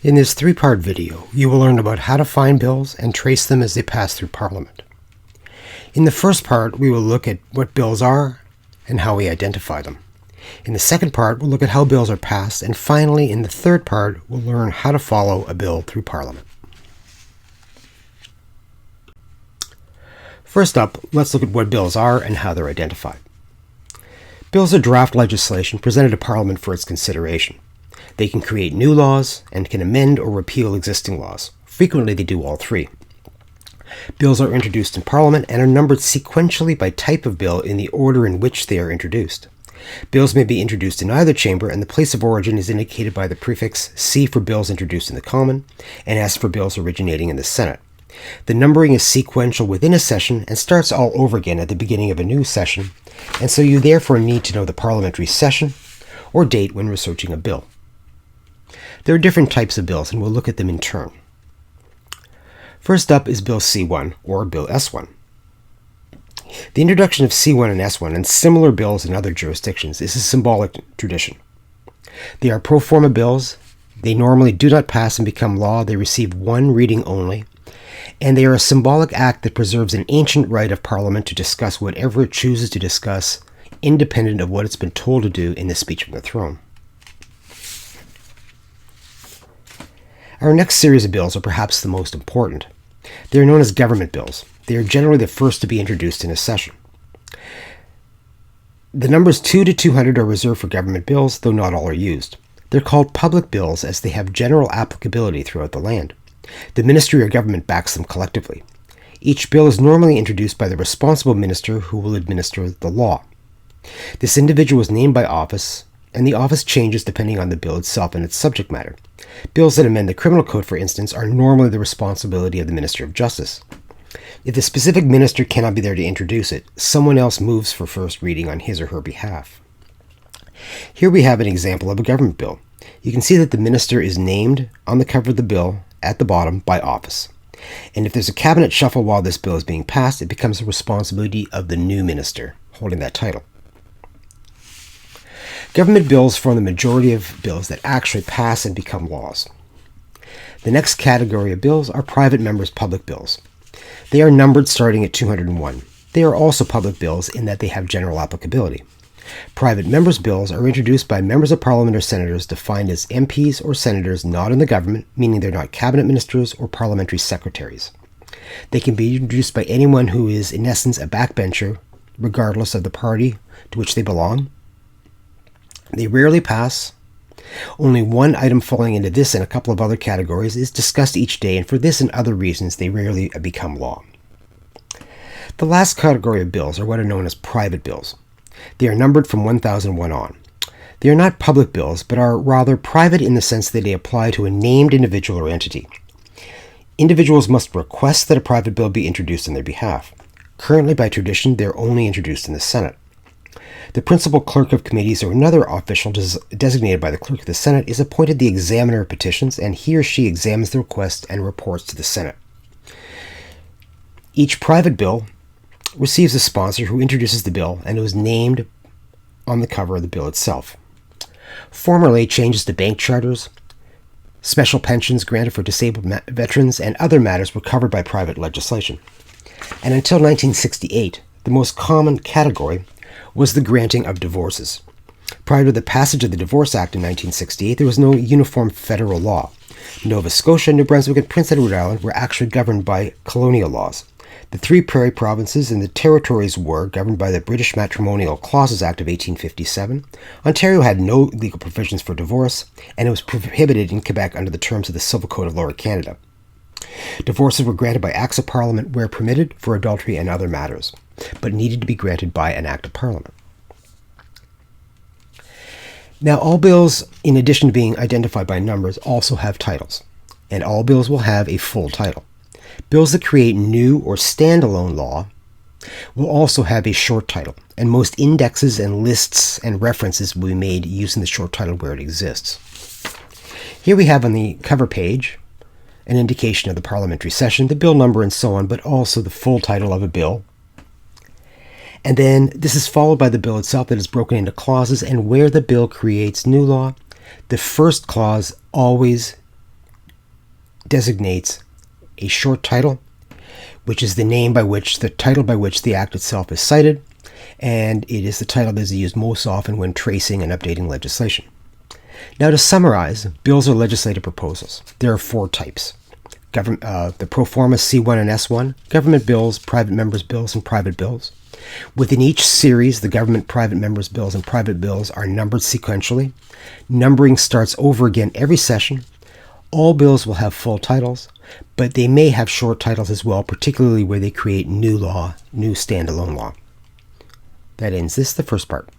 In this three-part video, you will learn about how to find bills and trace them as they pass through Parliament. In the first part, we will look at what bills are and how we identify them. In the second part, we'll look at how bills are passed, and finally, in the third part, we'll learn how to follow a bill through Parliament. First up, let's look at what bills are and how they're identified. Bills are draft legislation presented to Parliament for its consideration. They can create new laws and can amend or repeal existing laws. Frequently, they do all three. Bills are introduced in Parliament and are numbered sequentially by type of bill in the order in which they are introduced. Bills may be introduced in either chamber, and the place of origin is indicated by the prefix C for bills introduced in the Common and S for bills originating in the Senate. The numbering is sequential within a session and starts all over again at the beginning of a new session, and so you therefore need to know the parliamentary session or date when researching a bill. There are different types of bills, and we'll look at them in turn. First up is Bill C1, or Bill S1. The introduction of C1 and S1 and similar bills in other jurisdictions is a symbolic tradition. They are pro forma bills. They normally do not pass and become law. They receive one reading only, and they are a symbolic act that preserves an ancient right of Parliament to discuss whatever it chooses to discuss, independent of what it's been told to do in the speech from the throne. Our next series of bills are perhaps the most important. They are known as government bills. They are generally the first to be introduced in a session. The numbers 2 to 200 are reserved for government bills, though not all are used. They're called public bills as they have general applicability throughout the land. The ministry or government backs them collectively. Each bill is normally introduced by the responsible minister who will administer the law. This individual is named by office, and the office changes depending on the bill itself and its subject matter. Bills that amend the criminal code, for instance, are normally the responsibility of the Minister of Justice. If the specific minister cannot be there to introduce it, someone else moves for first reading on his or her behalf. Here we have an example of a government bill. You can see that the minister is named on the cover of the bill at the bottom by office. And if there's a cabinet shuffle while this bill is being passed, it becomes the responsibility of the new minister holding that title. Government bills form the majority of bills that actually pass and become laws. The next category of bills are private members' public bills. They are numbered starting at 201. They are also public bills in that they have general applicability. Private members' bills are introduced by members of Parliament or senators defined as MPs or senators not in the government, meaning they're not cabinet ministers or parliamentary secretaries. They can be introduced by anyone who is, in essence, a backbencher, regardless of the party to which they belong. They rarely pass. Only one item falling into this and a couple of other categories is discussed each day, and for this and other reasons, they rarely become law. The last category of bills are what are known as private bills. They are numbered from 1001 on. They are not public bills, but are rather private in the sense that they apply to a named individual or entity. Individuals must request that a private bill be introduced on their behalf. Currently, by tradition, they are only introduced in the Senate. The principal clerk of committees or another official designated by the clerk of the Senate is appointed the examiner of petitions, and he or she examines the request and reports to the Senate. Each private bill receives a sponsor who introduces the bill and who is named on the cover of the bill itself. Formerly, changes to bank charters, special pensions granted for disabled veterans, and other matters were covered by private legislation. And until 1968, the most common category was the granting of divorces. Prior to the passage of the Divorce Act in 1968, there was no uniform federal law. Nova Scotia, New Brunswick, and Prince Edward Island were actually governed by colonial laws. The three prairie provinces and the territories were governed by the British Matrimonial Clauses Act of 1857. Ontario had no legal provisions for divorce, and it was prohibited in Quebec under the terms of the Civil Code of Lower Canada. Divorces were granted by acts of Parliament where permitted for adultery and other matters, but needed to be granted by an act of Parliament. Now, all bills, in addition to being identified by numbers, also have titles, and all bills will have a full title. Bills that create new or standalone law will also have a short title, and most indexes and lists and references will be made using the short title where it exists. Here we have on the cover page an indication of the parliamentary session, the bill number, and so on, but also the full title of a bill. And then this is followed by the bill itself that is broken into clauses, and where the bill creates new law, the first clause always designates a short title, which is the name by which the title by which the act itself is cited, and it is the title that is used most often when tracing and updating legislation. Now, to summarize, bills are legislative proposals. There are four types. The pro forma C1 and S1, government bills, private members' bills, and private bills. Within each series, the government, private members' bills, and private bills are numbered sequentially. Numbering starts over again every session. All bills will have full titles, but they may have short titles as well, particularly where they create new law, new standalone law. That ends the first part.